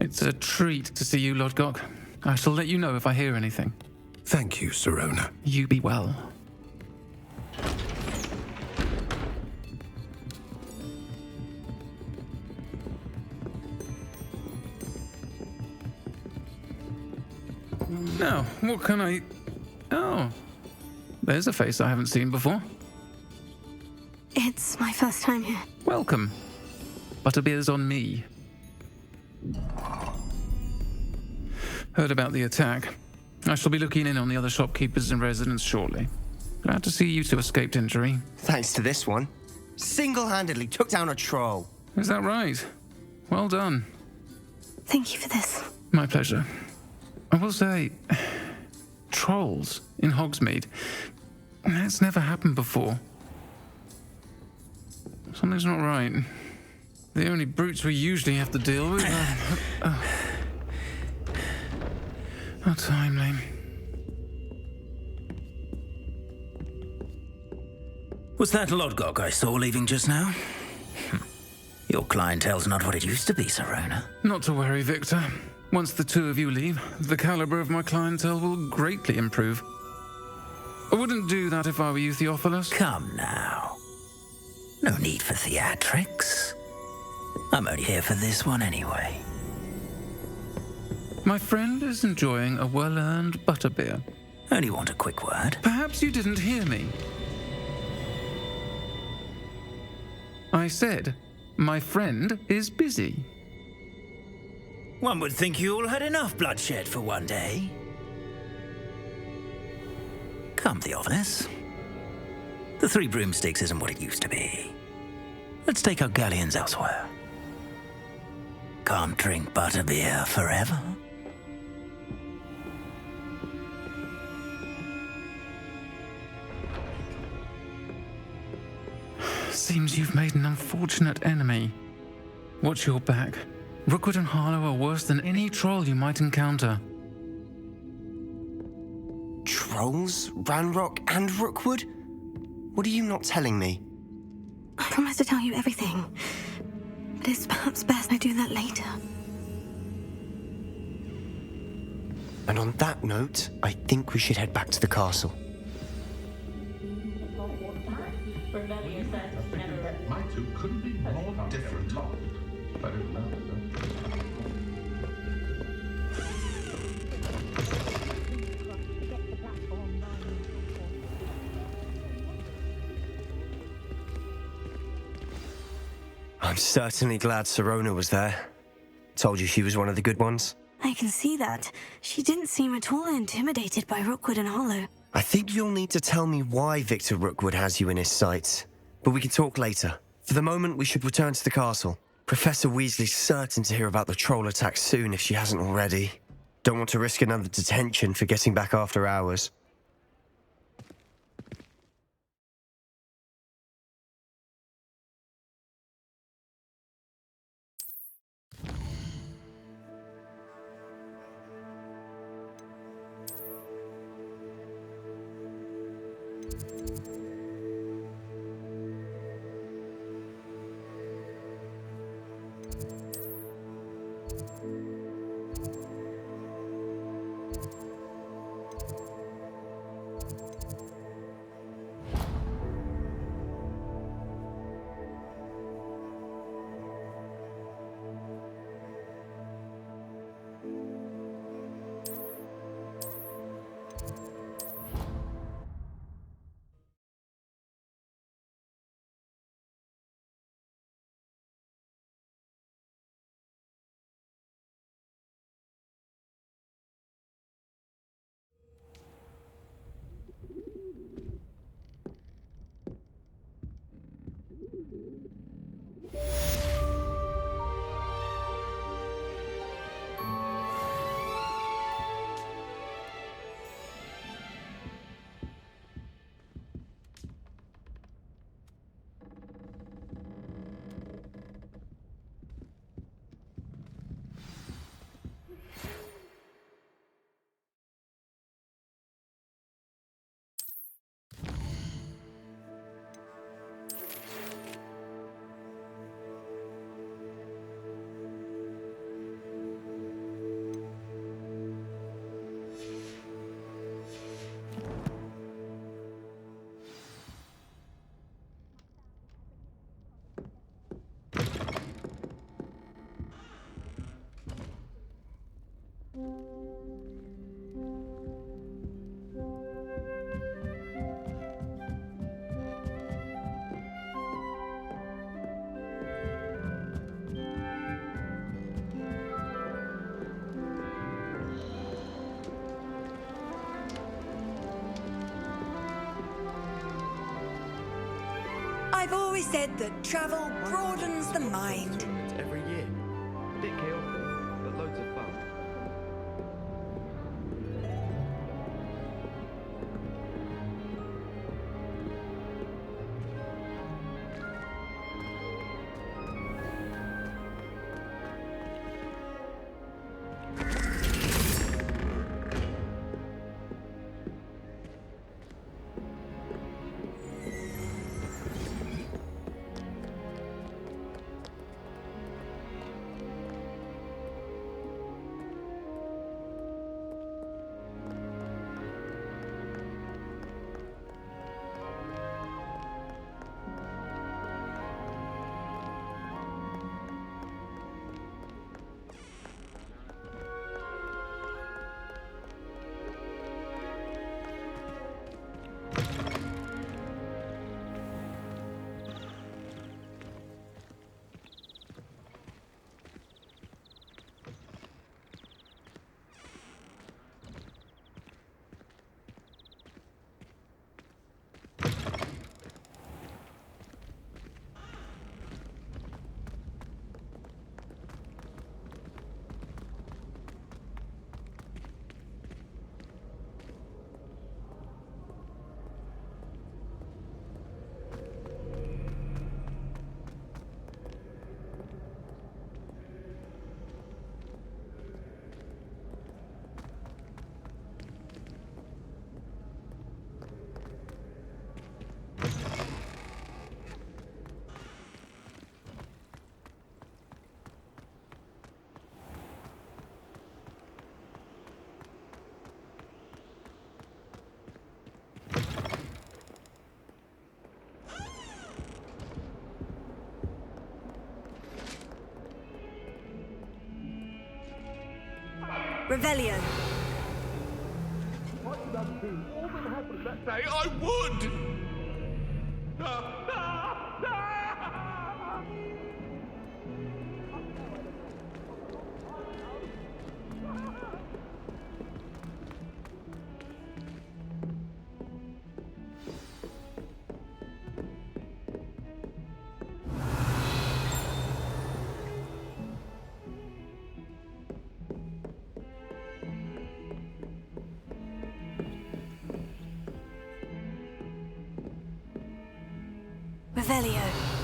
It's a treat to see you, Lodgok. I shall let you know if I hear anything. Thank you, Sirona. You be well. Now, what can I... Oh, there's a face I haven't seen before. It's my first time here. Welcome. Butterbeer's on me. Heard about the attack. I shall be looking in on the other shopkeepers and residents shortly. Glad to see you two escaped injury. Thanks to this one. Single-handedly took down a troll. Is that right? Well done. Thank you for this. My pleasure. I will say, trolls in Hogsmeade. That's never happened before. Something's not right. The only brutes we usually have to deal with are... How timely. Was that Lodgok I saw leaving just now? Your clientele's not what it used to be, Sirona. Not to worry, Victor. Once the two of you leave, the caliber of my clientele will greatly improve. I wouldn't do that if I were you, Theophilus. Come now. No need for theatrics. I'm only here for this one anyway. My friend is enjoying a well-earned butterbeer. Only want a quick word. Perhaps you didn't hear me. I said, my friend is busy. One would think you all had enough bloodshed for one day. Come, Theophilus. The Three Broomsticks isn't what it used to be. Let's take our galleons elsewhere. Can't drink butterbeer forever. Seems you've made an unfortunate enemy. Watch your back. Rookwood and Harlow are worse than any troll you might encounter. Trolls, Ranrock, and Rookwood? What are you not telling me? I promise to tell you everything, but it's perhaps best I do that later. And on that note, I think we should head back to the castle. My two couldn't be more different. I don't know. I'm certainly glad Sirona was there. Told you she was one of the good ones. I can see that. She didn't seem at all intimidated by Rookwood and Harlow. I think you'll need to tell me why Victor Rookwood has you in his sights. But we can talk later. For the moment, we should return to the castle. Professor Weasley's certain to hear about the troll attack soon if she hasn't already. Don't want to risk another detention for getting back after hours. always said that travel broadens the mind. Every year. A bit chaotic, but loads of fun. Revelio. Day I would! Revelio.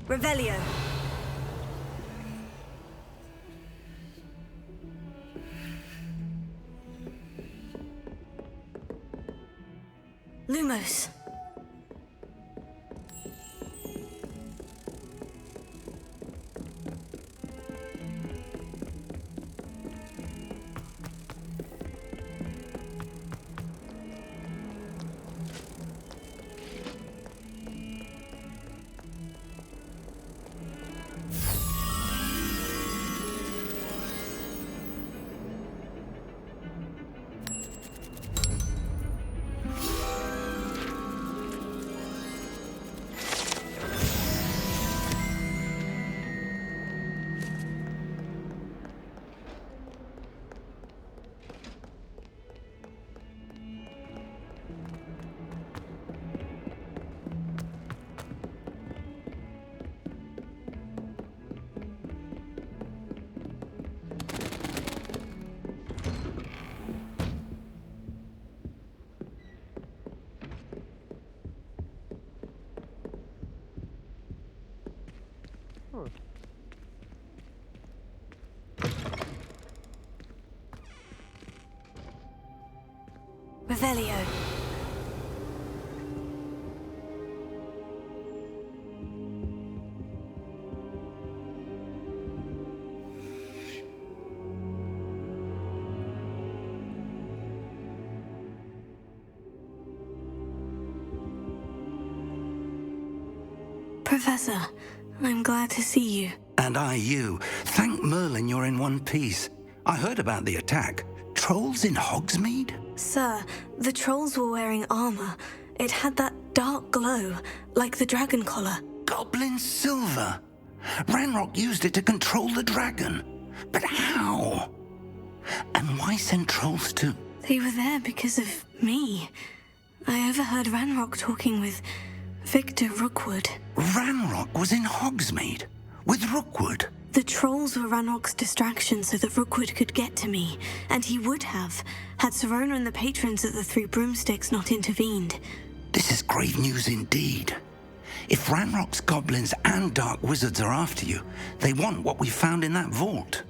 Revelio. Lumos. Revelio. Professor, I'm glad to see you. And I you. Thank Merlin you're in one piece. I heard about the attack. Trolls in Hogsmeade? Sir, the trolls were wearing armor. It had that dark glow, like the dragon collar. Goblin silver. Ranrock used it to control the dragon. But how? And why send trolls to... They were there because of me. I overheard Ranrock talking with Victor Rookwood. Ranrock was in Hogsmeade with Rookwood. The trolls were Ranrock's distraction so that Rookwood could get to me, and he would have, had Serona and the patrons at the Three Broomsticks not intervened. This is grave news indeed. If Ranrock's goblins and dark wizards are after you, they want what we found in that vault.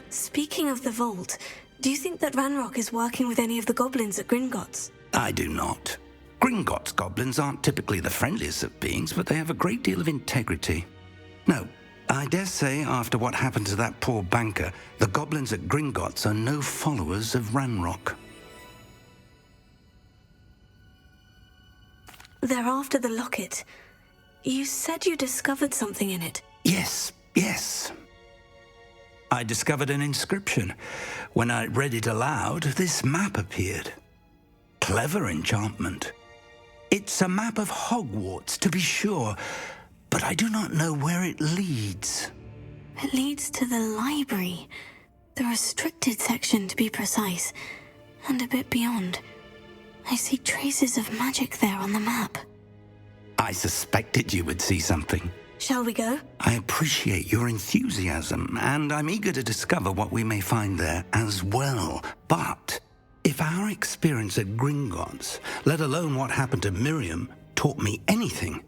Speaking of the vault, do you think that Ranrock is working with any of the goblins at Gringotts? I do not. Gringotts goblins aren't typically the friendliest of beings, but they have a great deal of integrity. No, I dare say after what happened to that poor banker, the goblins at Gringotts are no followers of Ranrock. They're after the locket. You said you discovered something in it. Yes. I discovered an inscription. When I read it aloud, this map appeared. Clever enchantment. It's a map of Hogwarts, to be sure, but I do not know where it leads. It leads to the library. The restricted section, to be precise, and a bit beyond. I see traces of magic there on the map. I suspected you would see something. Shall we go? I appreciate your enthusiasm, and I'm eager to discover what we may find there as well. But if our experience at Gringotts, let alone what happened to Miriam, taught me anything,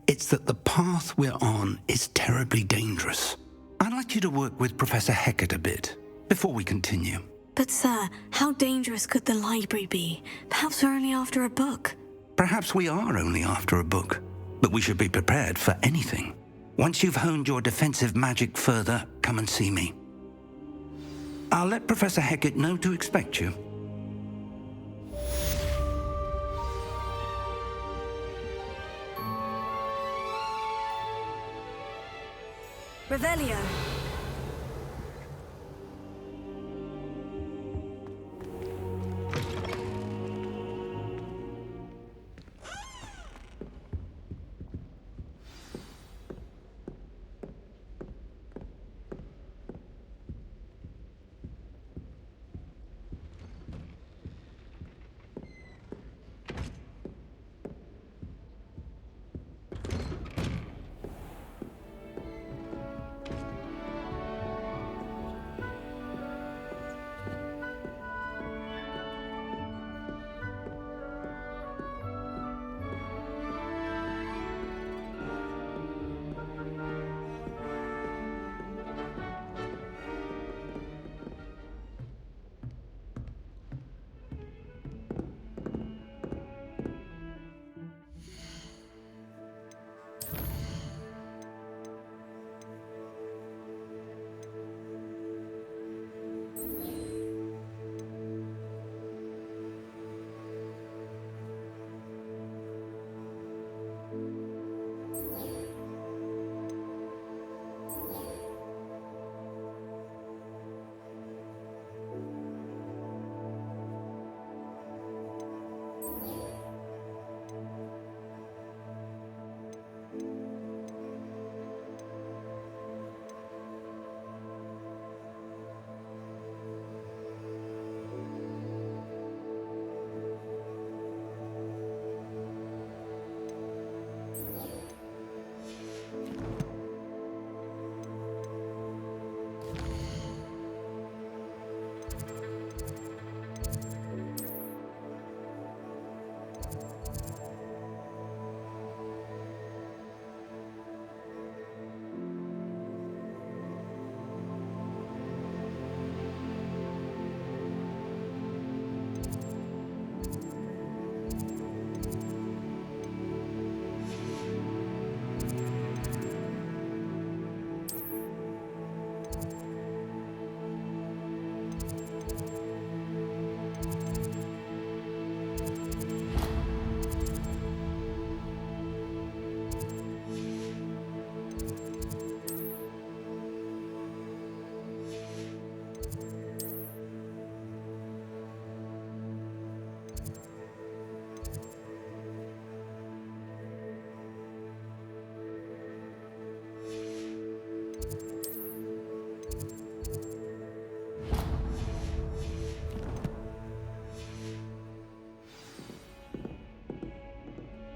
it's that the path we're on is terribly dangerous. I'd like you to work with Professor Hecat a bit before we continue. But sir, how dangerous could the library be? Perhaps we're only after a book. Perhaps we are only after a book, but we should be prepared for anything. Once you've honed your defensive magic further, come and see me. I'll let Professor Hecat know to expect you. Revelio.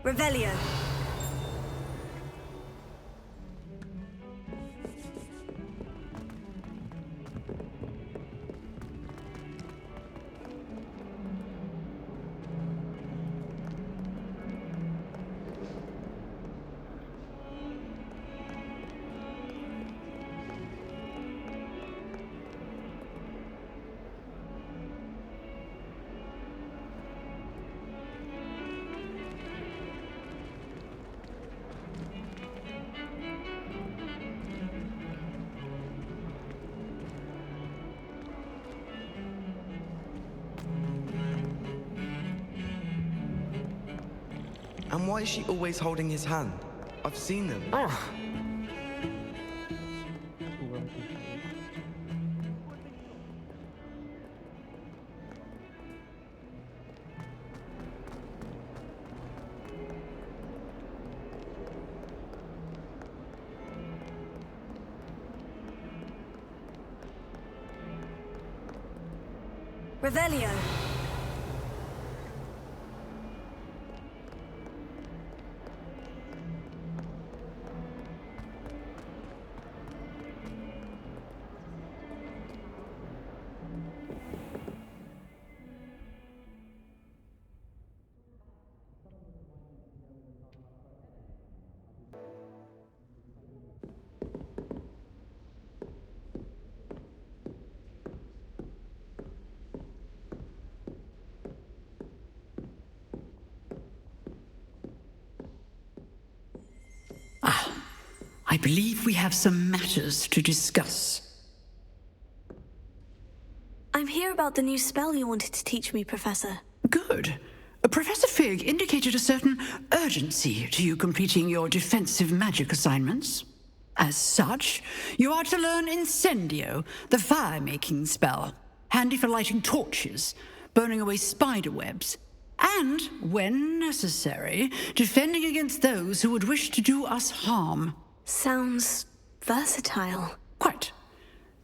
Revelio. And why is she always holding his hand? I've seen them. Revelio. I believe we have some matters to discuss. I'm here about the new spell you wanted to teach me, Professor. Good. Professor Fig indicated a certain urgency to you completing your defensive magic assignments. As such, you are to learn Incendio, the fire-making spell, handy for lighting torches, burning away spider webs, and, when necessary, defending against those who would wish to do us harm. Sounds versatile. Quite.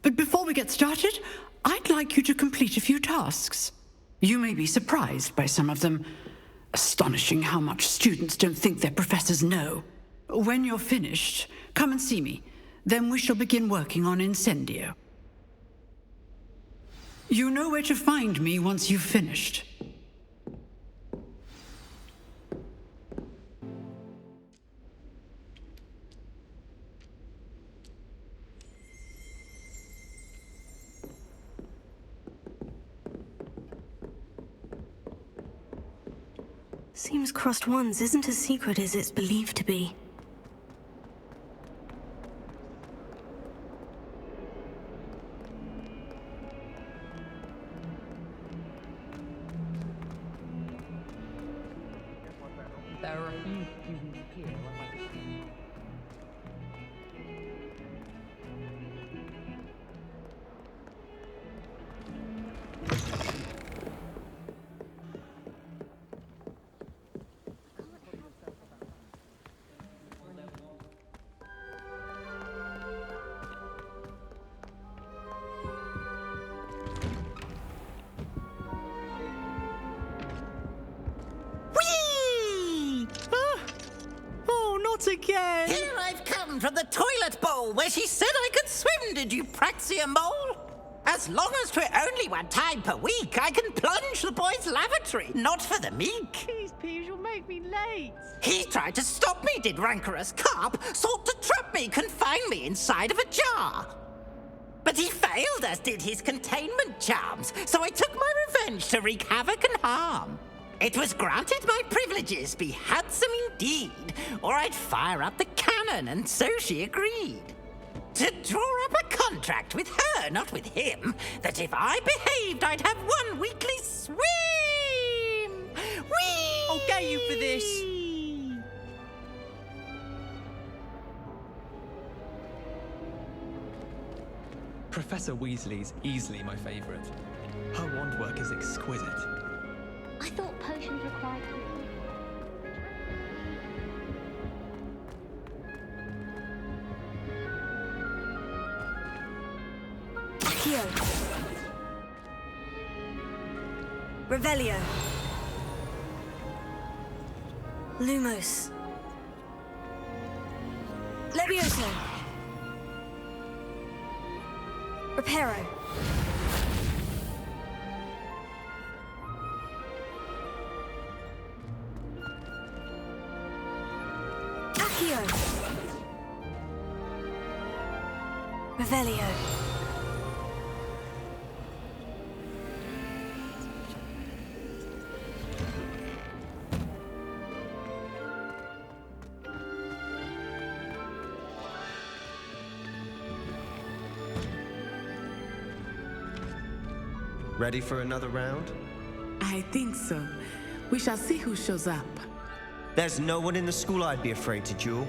But before we get started, I'd like you to complete a few tasks. You may be surprised by some of them. Astonishing how much students don't think their professors know. When you're finished, come and see me. Then we shall begin working on Incendio. You know where to find me once you've finished. Seems crossed ones isn't as secret as it's believed to be. There are a few students here who might be. Again. Here I've come from the toilet bowl where she said I could swim, did you praxia mole? As long as 'twere only one time per week, I can plunge the boy's lavatory, not for the meek. Please, Peeves, you'll make me late. He tried to stop me, did rancorous carp, sought to trap me, confine me inside of a jar. But he failed, as did his containment charms, so I took my revenge to wreak havoc and harm. It was granted my privileges be handsome indeed, or I'd fire up the cannon, and so she agreed. To draw up a contract with her, not with him, that if I behaved, I'd have one weekly swim! Whee! I'll get you for this. Professor Weasley's easily my favourite. Her wand work is exquisite. I thought potions required. Accio. Revelio. Lumos. Levioso. Reparo. Accio. Revelio. Ready for another round? I think so. We shall see who shows up. There's no one in the school I'd be afraid to duel.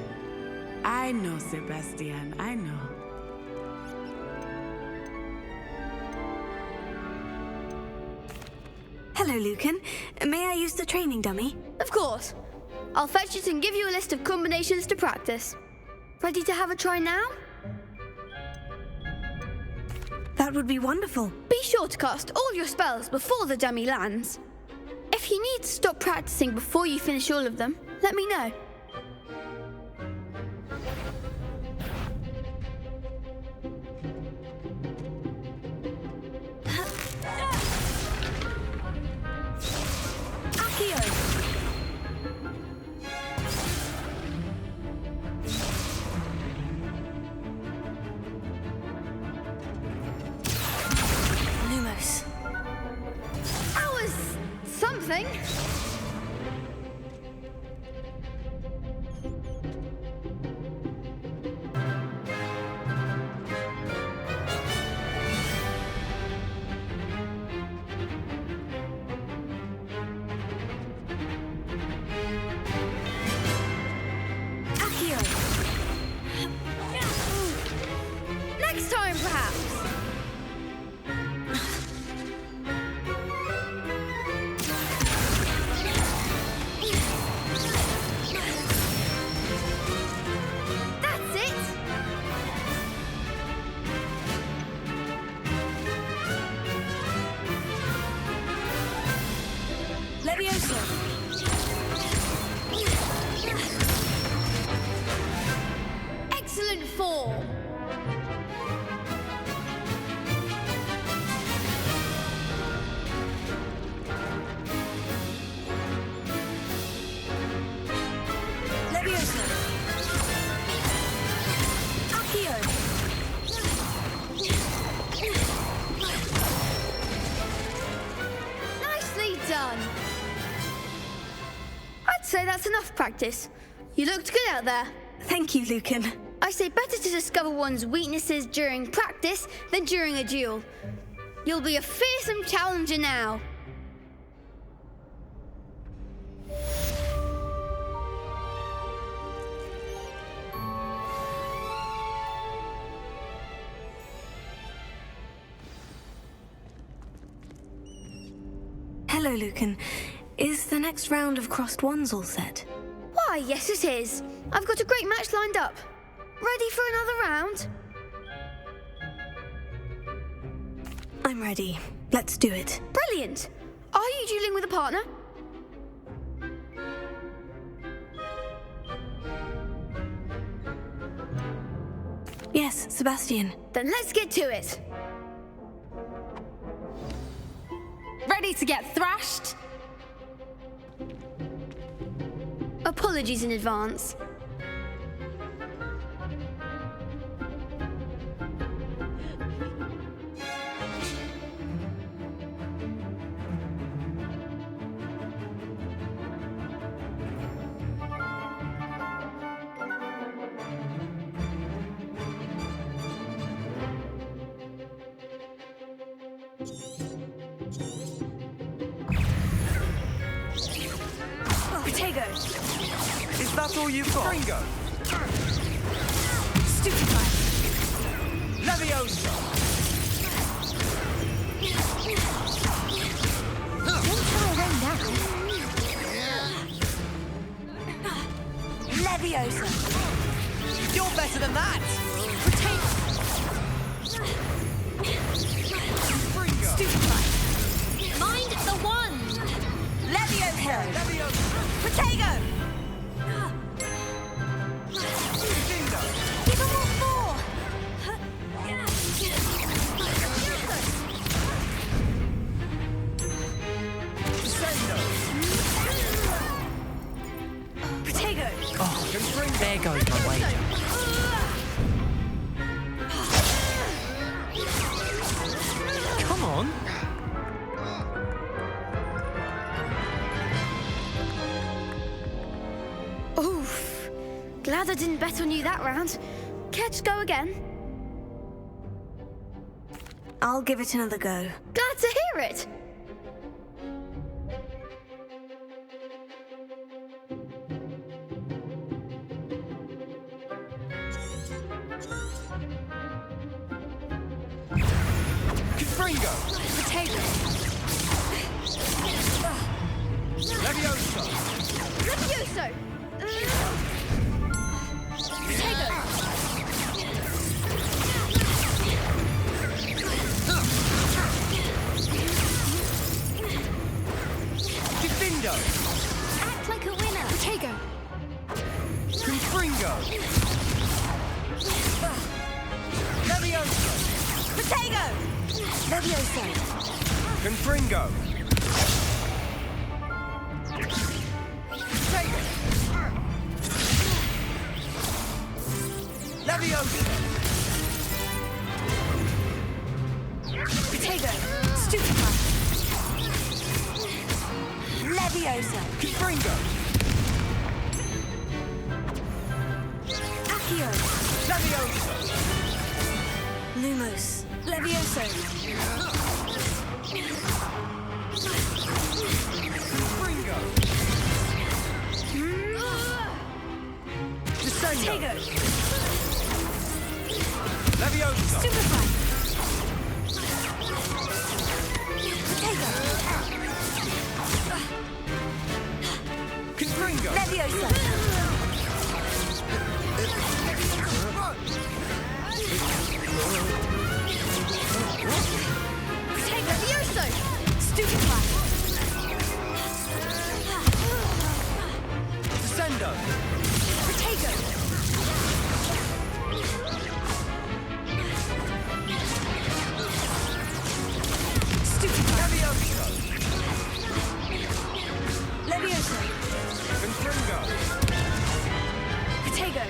I know, Sebastian, I know. Hello, Lucan. May I use the training dummy? Of course. I'll fetch it and give you a list of combinations to practice. Ready to have a try now? That would be wonderful. Be sure to cast all your spells before the dummy lands. If you need to stop practicing before you finish all of them, let me know. Lumos. That was something. Next time, perhaps. That's it. Levioso. Excellent form. Levioso. Accio. Nicely done. I'd say that's enough practice. You looked good out there. Thank you, Lucan. I say better to discover one's weaknesses during practice than during a duel. You'll be a fearsome challenger now. Hello, Lucan. Is the next round of crossed ones all set? Why, yes it is. I've got a great match lined up. Ready for another round? I'm ready. Let's do it. Brilliant. Are you dueling with a partner? Yes, Sebastian. Then let's get to it. Ready to get thrashed? Apologies in advance. Protego. Is that all you've got? Ringo. Stupefy. Levioso. Don't throw away now. Leviosa. You're better than that. Ringo. Stupefy. Mind the wand. Leviosa. Levioso. Protego. There goes my wager. Come on. Oof. Glad I didn't bet on you that round. Care to go again? I'll give it another go. Glad to hear it. Confringo! Potato. Levioso! Levioso! Potato. Defendo! Act like a winner. Potato. Confringo! Levioso! Potato! Levioso. Confringo! Potato! Levioso! Potato. Stupefy. Levioso. Confringo! Accio. Levioso! Lumos. Levioso. Confringo! Descendo! Potato. Levioso! Stupefy. Potato. Confringo! Levioso. Potato. Levioso. Stupefy. Descendo! Potato. Stupefy. Levioso! Levioso. Confringo! Potato.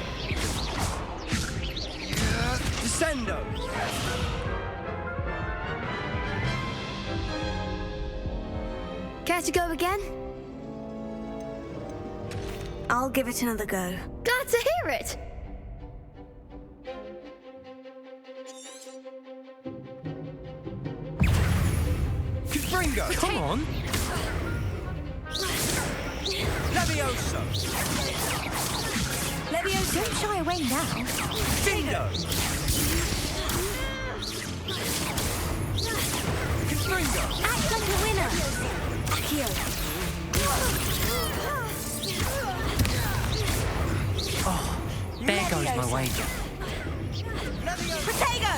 Descendo! Care to go again? I'll give it another go. Glad to hear it. Confringo! Come on. Levioso! Levioso. Don't shy away now. Findo! Confringo! Act like a winner. Accio. Oh, there goes my wager. Potato.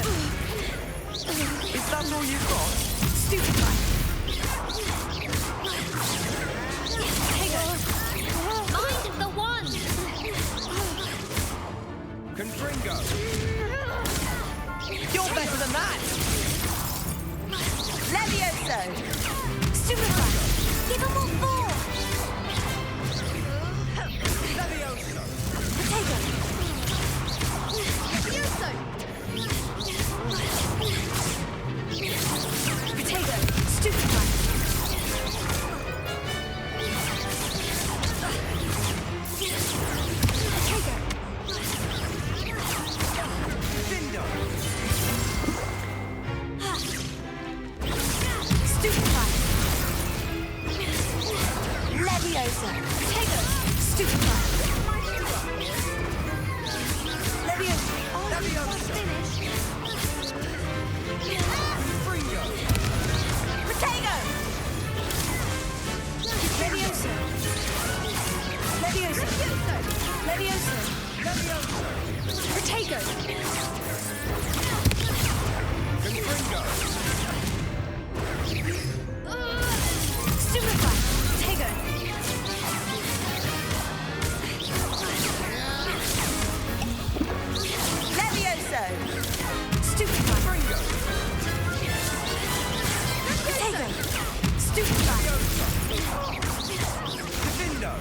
Is that all you've got? Stupefy. Potato. Mind the one. Confringo! You're better than that! Levioso. Stupefy. Give him all four. Levioso! Potato. Levioso. Potato. Stupefy. Potato. Findo! Stupefy. Levioso. Potato. Stupefy. Levioso. Levioso! Confringo! Potato. Levioso. Levioso. Levioso. Levioso! Potato. Confringo! Stupefy. Potato. Levioso. Stupefy. Confringo! Potato. Stupefy. Defendo!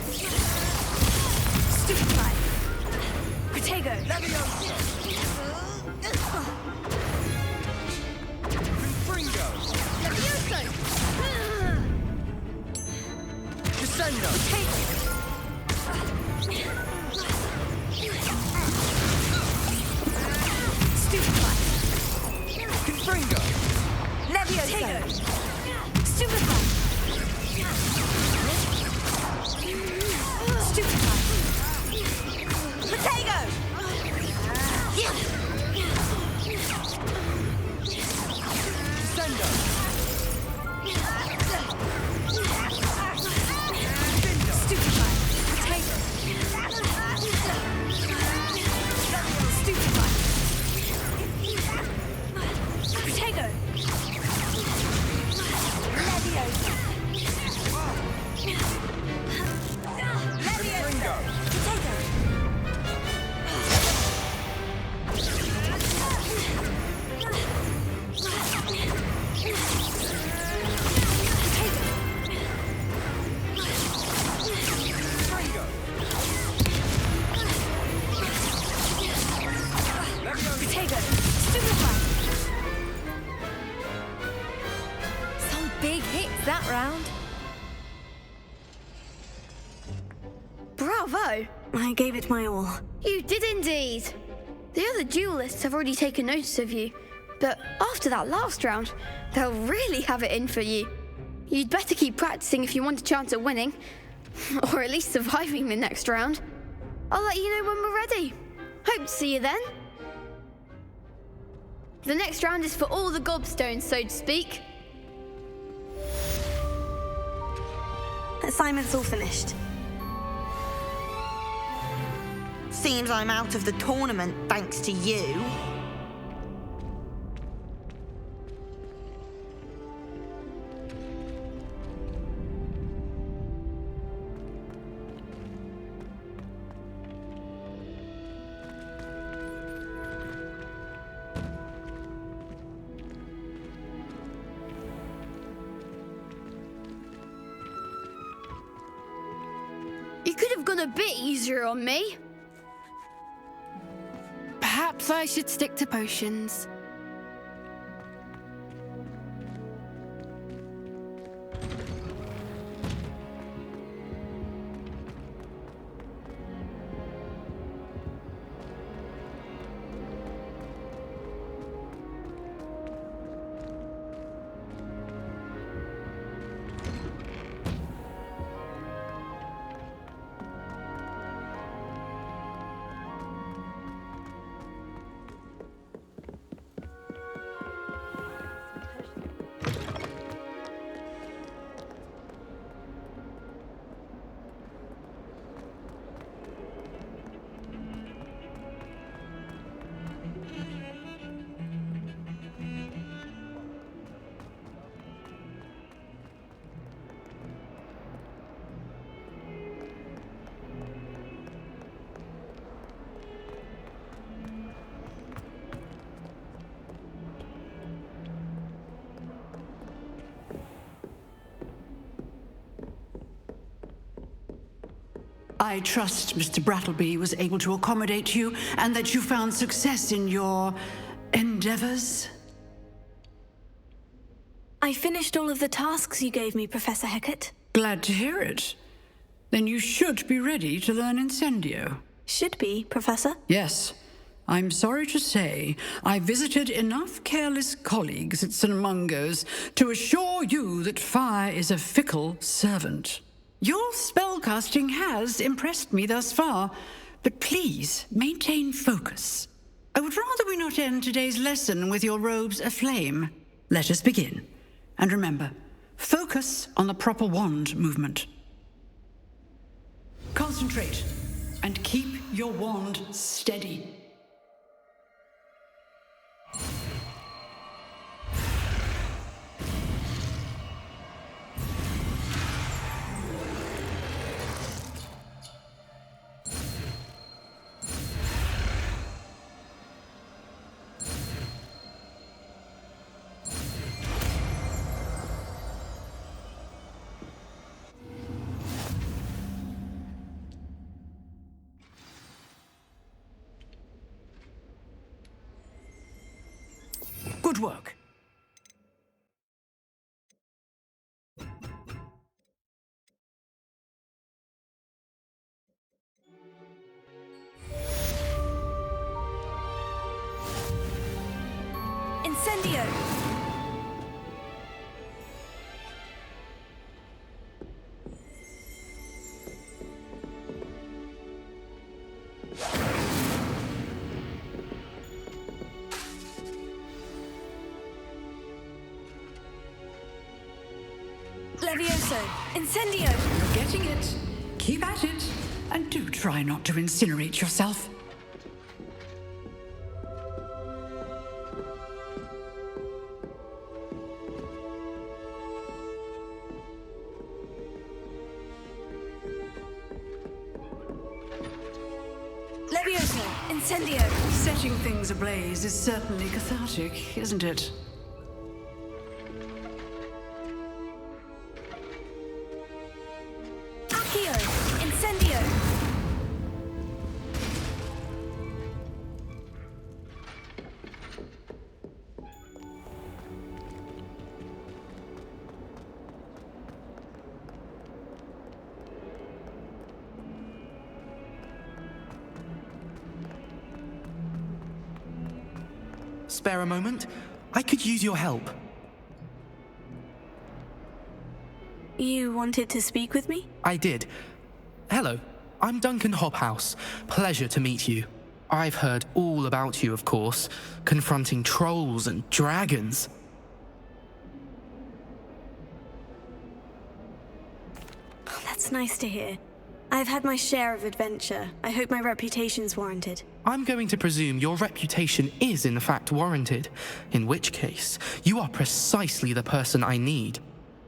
Stupefy. Potato. Leviosa! Confringo! Levioso! Descendo! Stupefy. Confringo! Levioso. Stupefy. Stupefy. Potato. Descendo! Stupefy. Potato. Stupefy. Potato. Leviosa. Confringo! Potato. Confringo! Potato. Stupefy. Some big hits that round. Bravo! I gave it my all. You did indeed. The other duelists have already taken notice of you, but after that last round, they'll really have it in for you. You'd better keep practicing if you want a chance at winning, or at least surviving the next round. I'll let you know when we're ready. Hope to see you then. The next round is for all the gobstones, so to speak. Assignment's all finished. Seems I'm out of the tournament thanks to you. You could have gone a bit easier on me. Perhaps I should stick to potions. I trust Mr. Brattleby was able to accommodate you and that you found success in your endeavors. I finished all of the tasks you gave me, Professor Hecat. Glad to hear it. Then you should be ready to learn Incendio. Should be, Professor. Yes. I'm sorry to say, I visited enough careless colleagues at St. Mungo's to assure you that fire is a fickle servant. Your spellcasting has impressed me thus far, but please maintain focus. I would rather we not end today's lesson with your robes aflame. Let us begin. And remember, focus on the proper wand movement. Concentrate and keep your wand steady. Good work. Incendio! Levioso! Incendio! You're getting it. Keep at it. And do try not to incinerate yourself. Levioso! Incendio! Setting things ablaze is certainly cathartic, isn't it? Accio! Incendio! Spare a moment? I could use your help. You wanted to speak with me? I did. Hello, I'm Duncan Hobhouse. Pleasure to meet you. I've heard all about you, of course, confronting trolls and dragons. Oh, that's nice to hear. I've had my share of adventure. I hope my reputation's warranted. I'm going to presume your reputation is in fact warranted, in which case, you are precisely the person I need.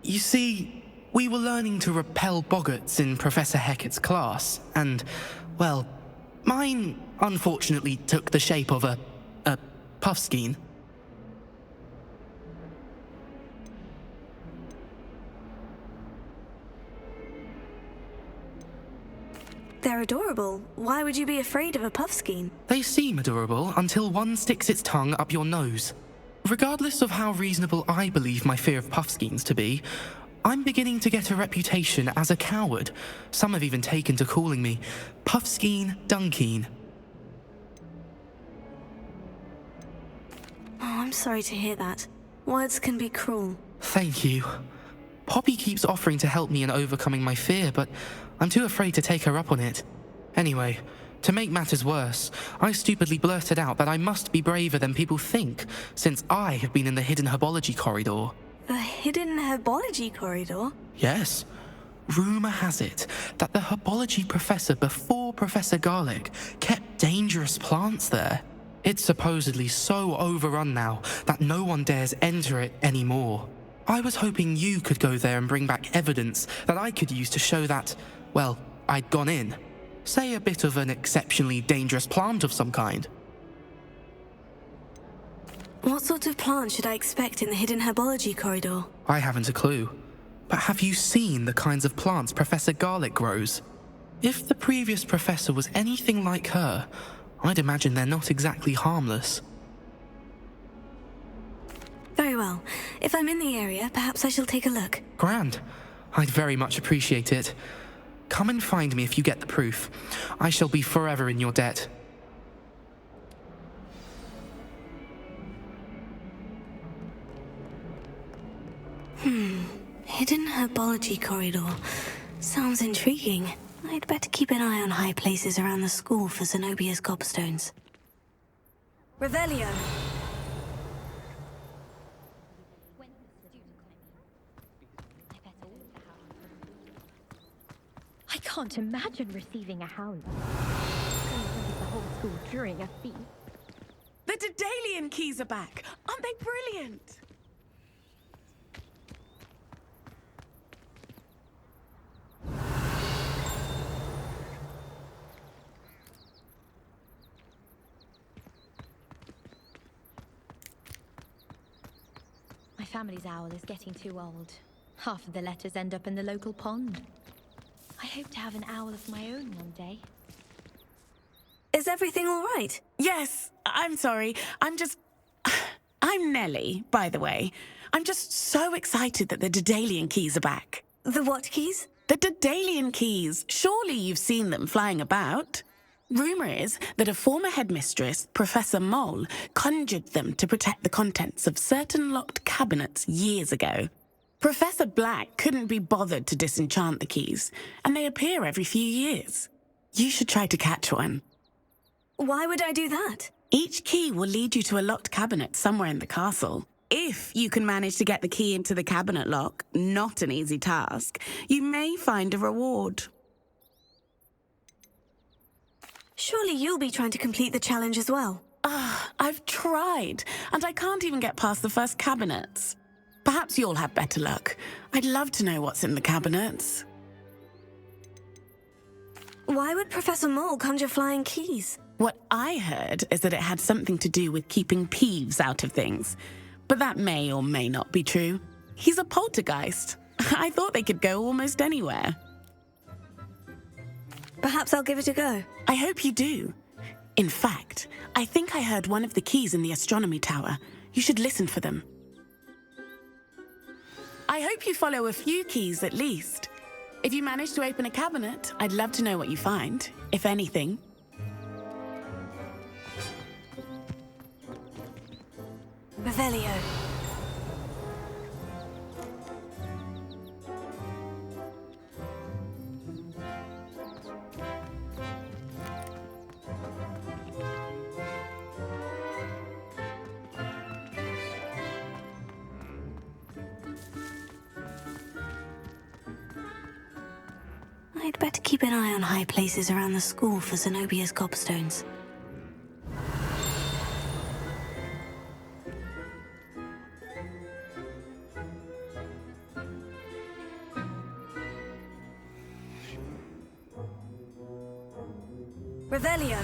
You see, we were learning to repel boggarts in Professor Hecat's class, and, well, mine unfortunately took the shape of a puffskein. They're adorable. Why would you be afraid of a puffskein? They seem adorable until one sticks its tongue up your nose. Regardless of how reasonable I believe my fear of puffskeins to be, I'm beginning to get a reputation as a coward. Some have even taken to calling me Puffskein Dunkeen. Oh, I'm sorry to hear that. Words can be cruel. Thank you. Poppy keeps offering to help me in overcoming my fear, but I'm too afraid to take her up on it. Anyway, to make matters worse, I stupidly blurted out that I must be braver than people think, since I have been in the hidden herbology corridor. The hidden herbology corridor? Yes. Rumour has it that the herbology professor before Professor Garlic kept dangerous plants there. It's supposedly so overrun now that no one dares enter it anymore. I was hoping you could go there and bring back evidence that I could use to show that, well, I'd gone in. Say a bit of an exceptionally dangerous plant of some kind. What sort of plant should I expect in the hidden herbology corridor? I haven't a clue. But have you seen the kinds of plants Professor Garlic grows? If the previous professor was anything like her, I'd imagine they're not exactly harmless. Very well. If I'm in the area, perhaps I shall take a look. Grand. I'd very much appreciate it. Come and find me if you get the proof. I shall be forever in your debt. Hidden herbology corridor. Sounds intriguing. I'd better keep an eye on high places around the school for Zenobia's gobstones. Revelio! I can't imagine receiving a howler. The whole school during a feast. The Daedalian keys are back. Aren't they brilliant? My family's owl is getting too old. Half of the letters end up in the local pond. I hope to have an owl of my own one day. Is everything all right? Yes, I'm sorry. I'm just... I'm Nellie, by the way. I'm just so excited that the Daedalian keys are back. The what keys? The Daedalian keys. Surely you've seen them flying about. Rumour is that a former headmistress, Professor Mole, conjured them to protect the contents of certain locked cabinets years ago. Professor Black couldn't be bothered to disenchant the keys, and they appear every few years. You should try to catch one. Why would I do that? Each key will lead you to a locked cabinet somewhere in the castle. If you can manage to get the key into the cabinet lock, not an easy task, you may find a reward. Surely you'll be trying to complete the challenge as well. I've tried, and I can't even get past the first cabinets. Perhaps you'll have better luck. I'd love to know what's in the cabinets. Why would Professor Mole conjure flying keys? What I heard is that it had something to do with keeping Peeves out of things. But that may or may not be true. He's a poltergeist. I thought they could go almost anywhere. Perhaps I'll give it a go. I hope you do. In fact, I think I heard one of the keys in the astronomy tower. You should listen for them. I hope you follow a few keys at least. If you manage to open a cabinet, I'd love to know what you find, if anything. Revelio. I'd better keep an eye on high places around the school for Zenobia's gobstones. Revelio.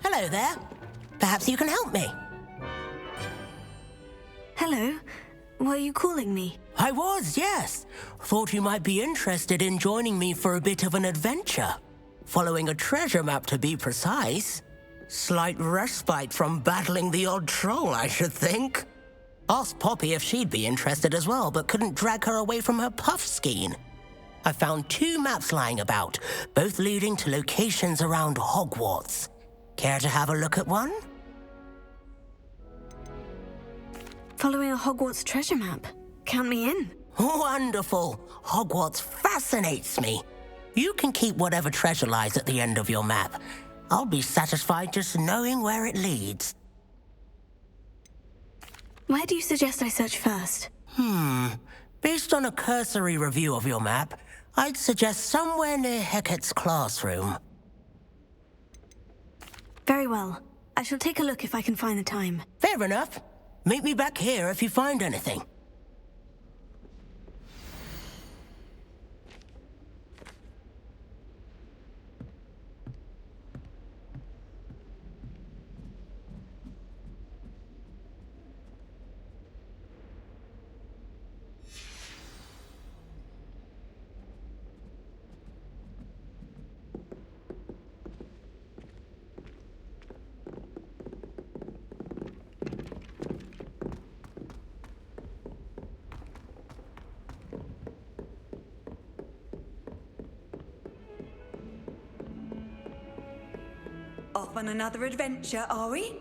Hello there. Perhaps you can help me. Hello. Were you calling me? I was, yes. Thought you might be interested in joining me for a bit of an adventure. Following a treasure map, to be precise. Slight respite from battling the odd troll, I should think. Asked Poppy if she'd be interested as well, but couldn't drag her away from her puff skein. I found 2 maps lying about, both leading to locations around Hogwarts. Care to have a look at one? Following a Hogwarts treasure map. Count me in. Wonderful. Hogwarts fascinates me. You can keep whatever treasure lies at the end of your map. I'll be satisfied just knowing where it leads. Where do you suggest I search first? Based on a cursory review of your map, I'd suggest somewhere near Hecat's classroom. Very well. I shall take a look if I can find the time. Fair enough. Meet me back here if you find anything. Off on another adventure, are we?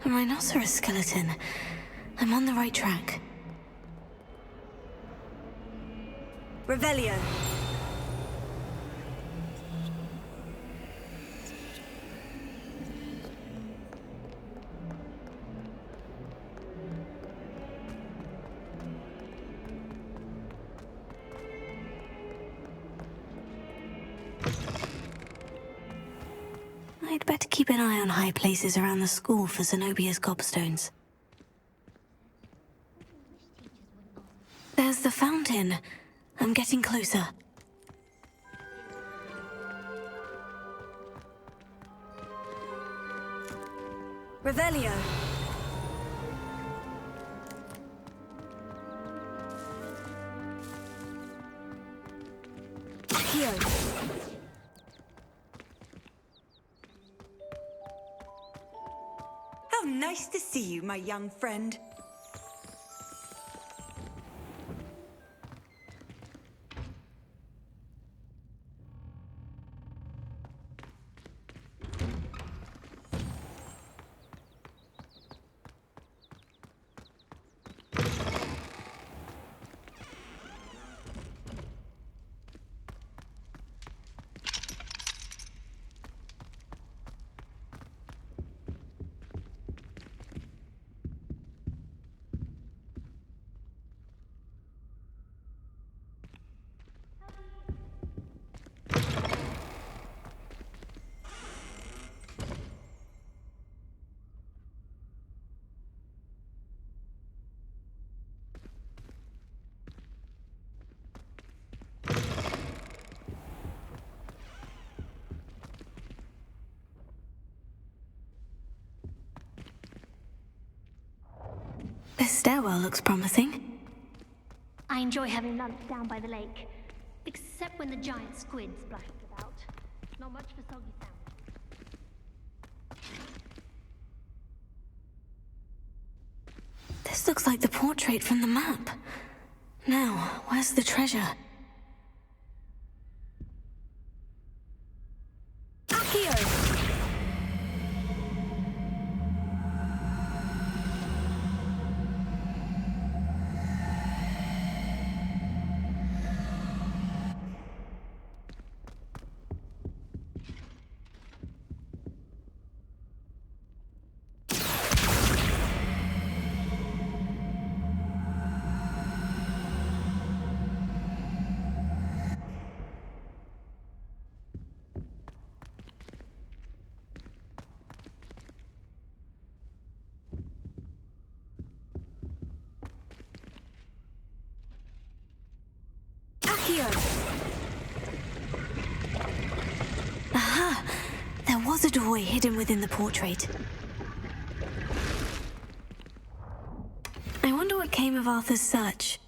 A rhinoceros skeleton. I'm on the right track. Revelio. I'd better keep an eye on high places around the school for Zenobia's gobstones. There's the fountain. I'm getting closer. Revelio. Accio. How nice to see you, my young friend. This stairwell looks promising. I enjoy having lunch down by the lake. Except when the giant squid splashes about. Not much for soggy sandwich. This looks like the portrait from the map. Now, where's the treasure? Accio! Aha! There was a doorway hidden within the portrait. I wonder what came of Arthur's search.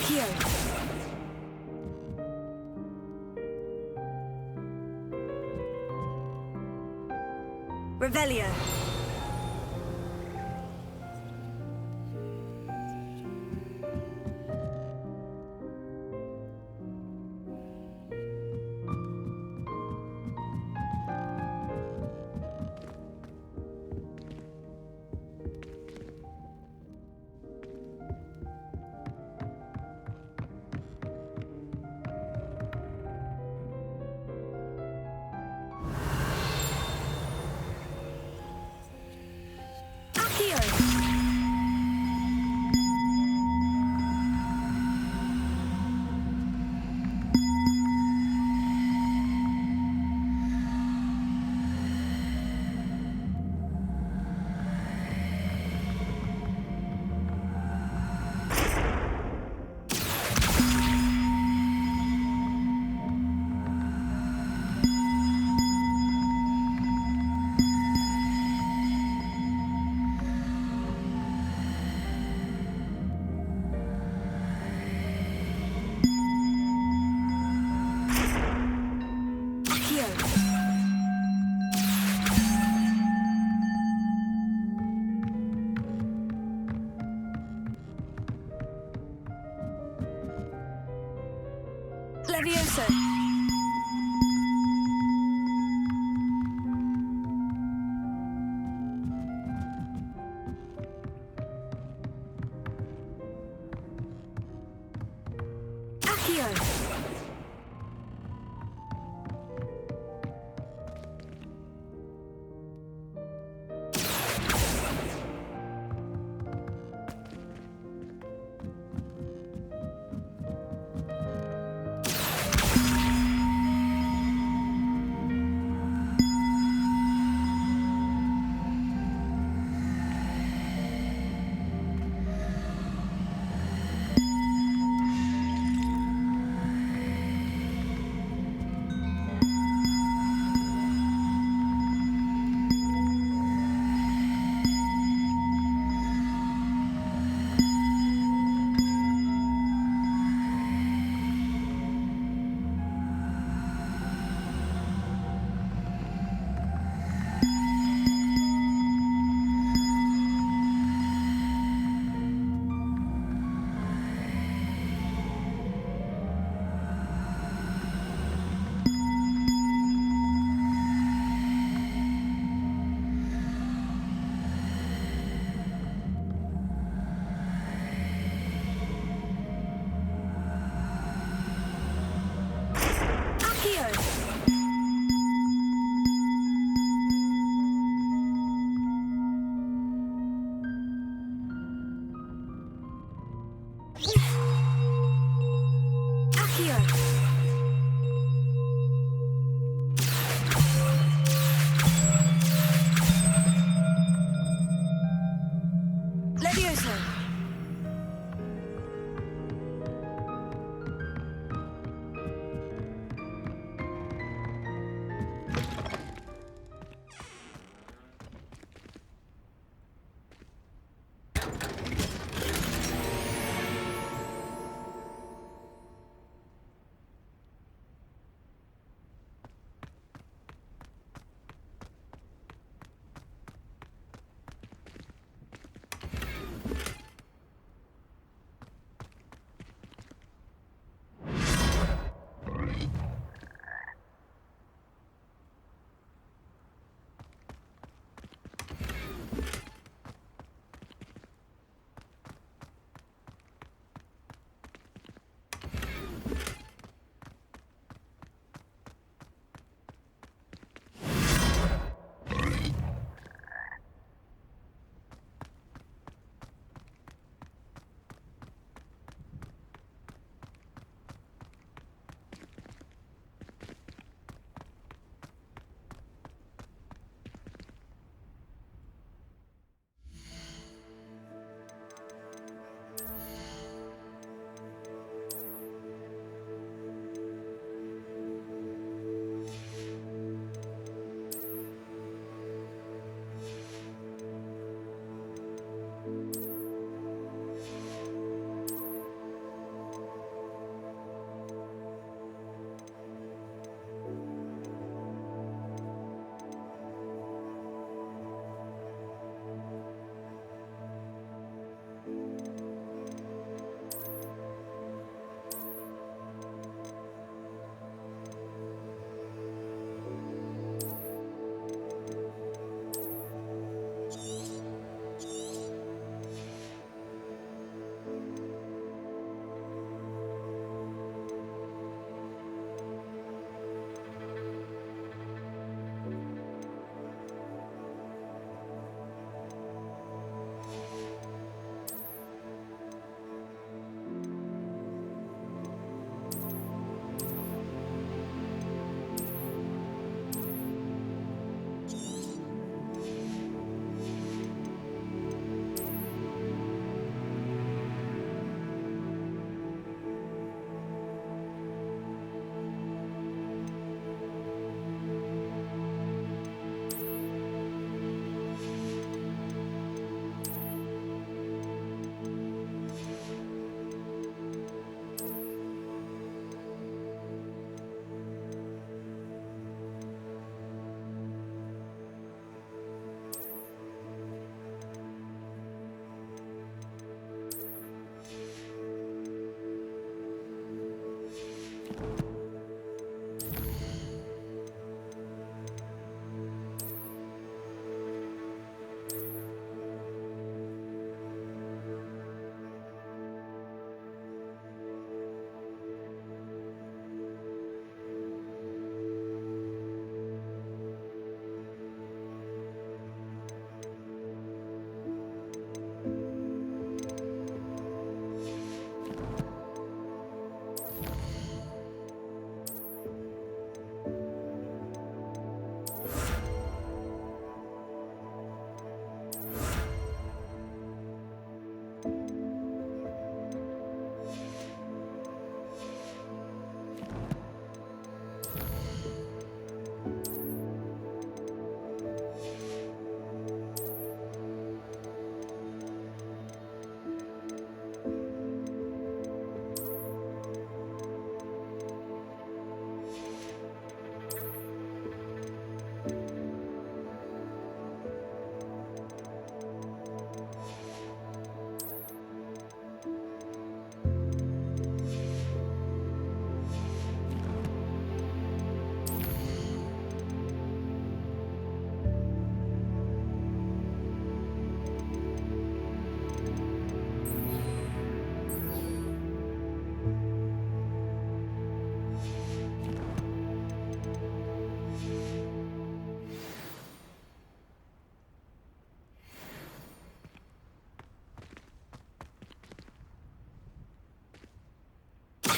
Accio. Revelio. Levioso. Accio.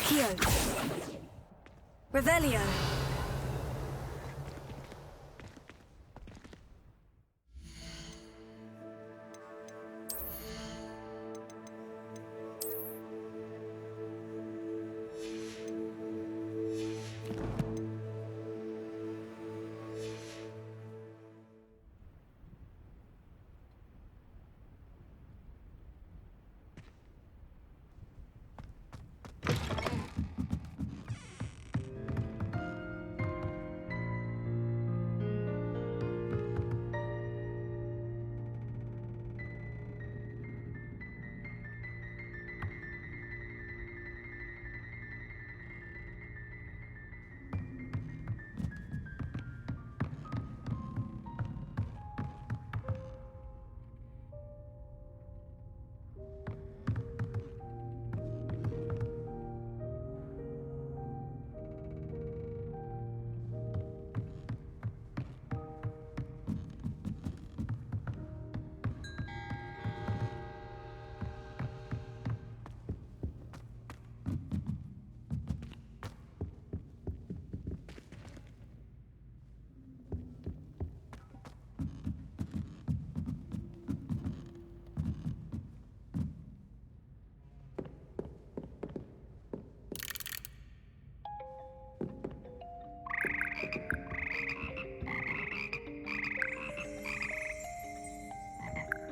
Accio. Revelio.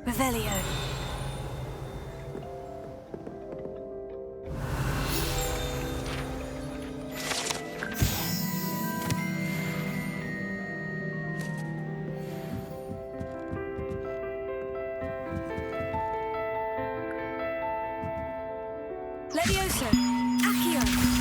Revelio. Levioso. Accio.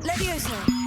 Levioso.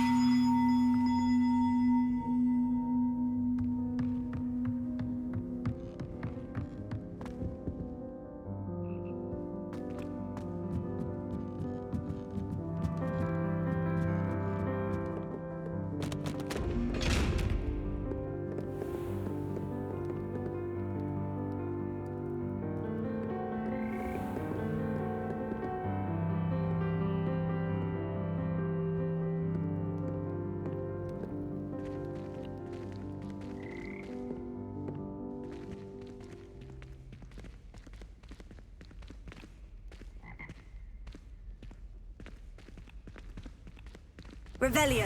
Revelio.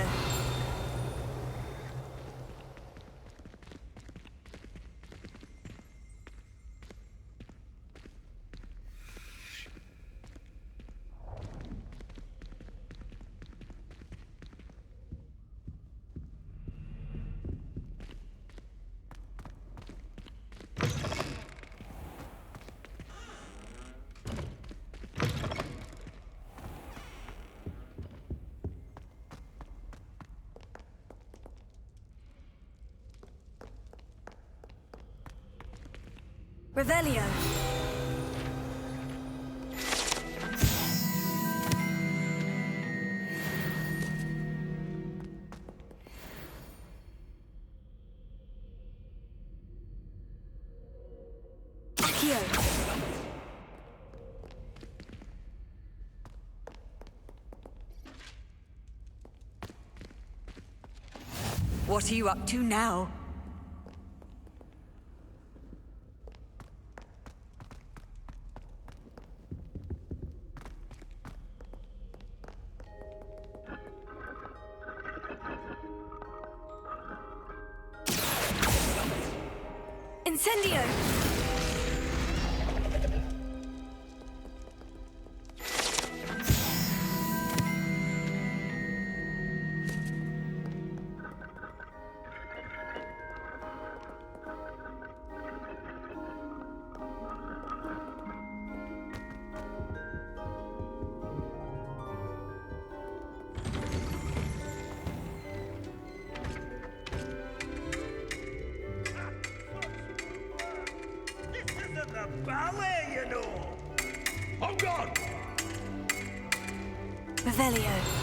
Revelio. Accio. What are you up to now? Incendio! Ballet, you know! On guard! Revelio.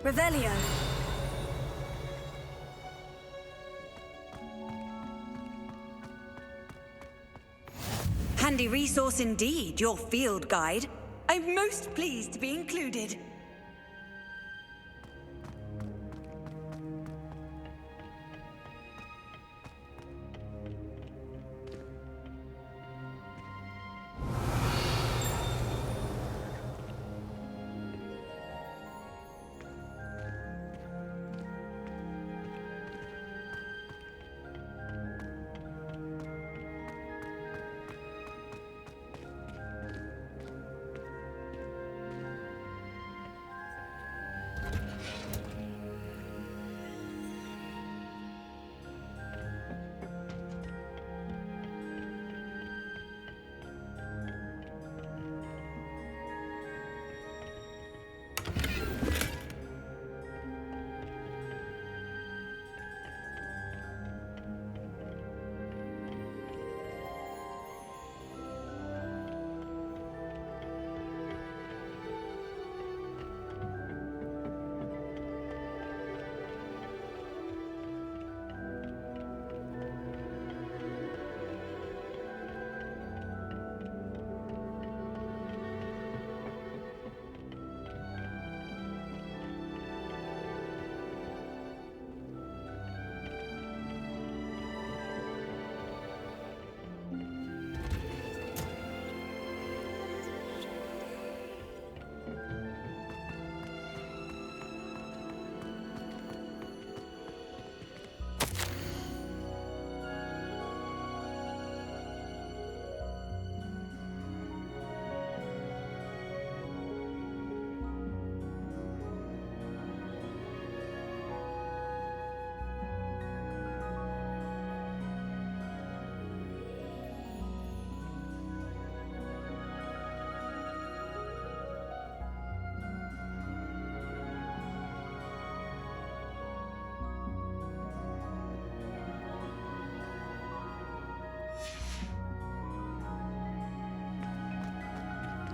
Revelio. Handy resource indeed, your field guide. I'm most pleased to be included.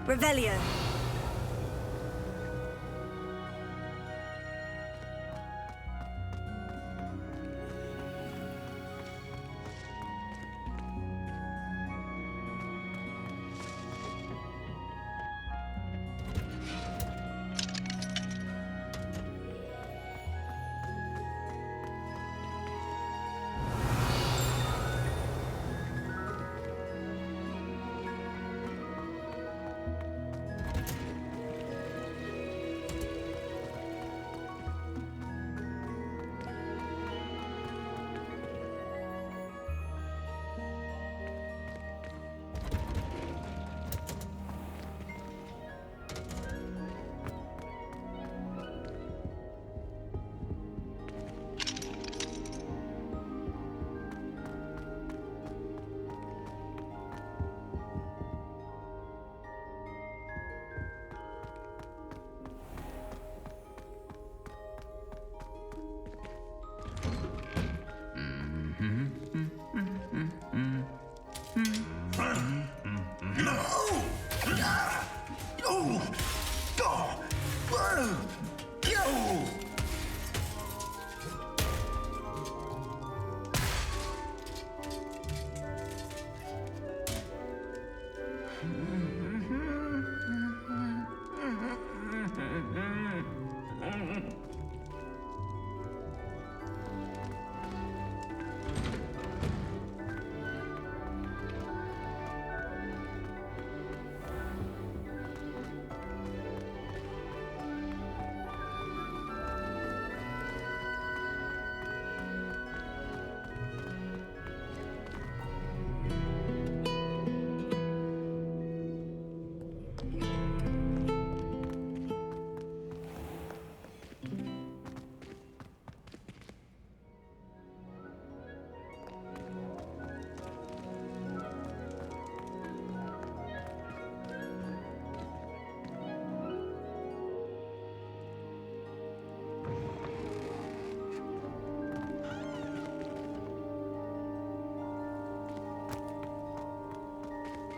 Revelio.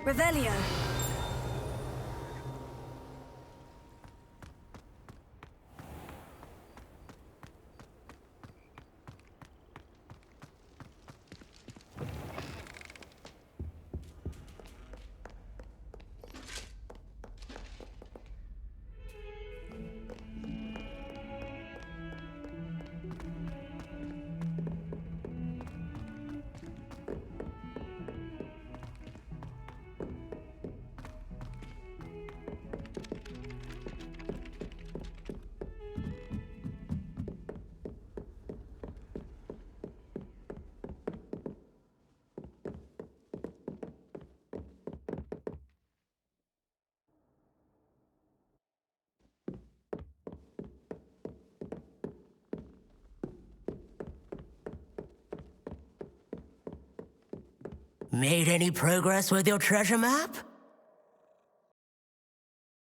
Revelio. Made any progress with your treasure map?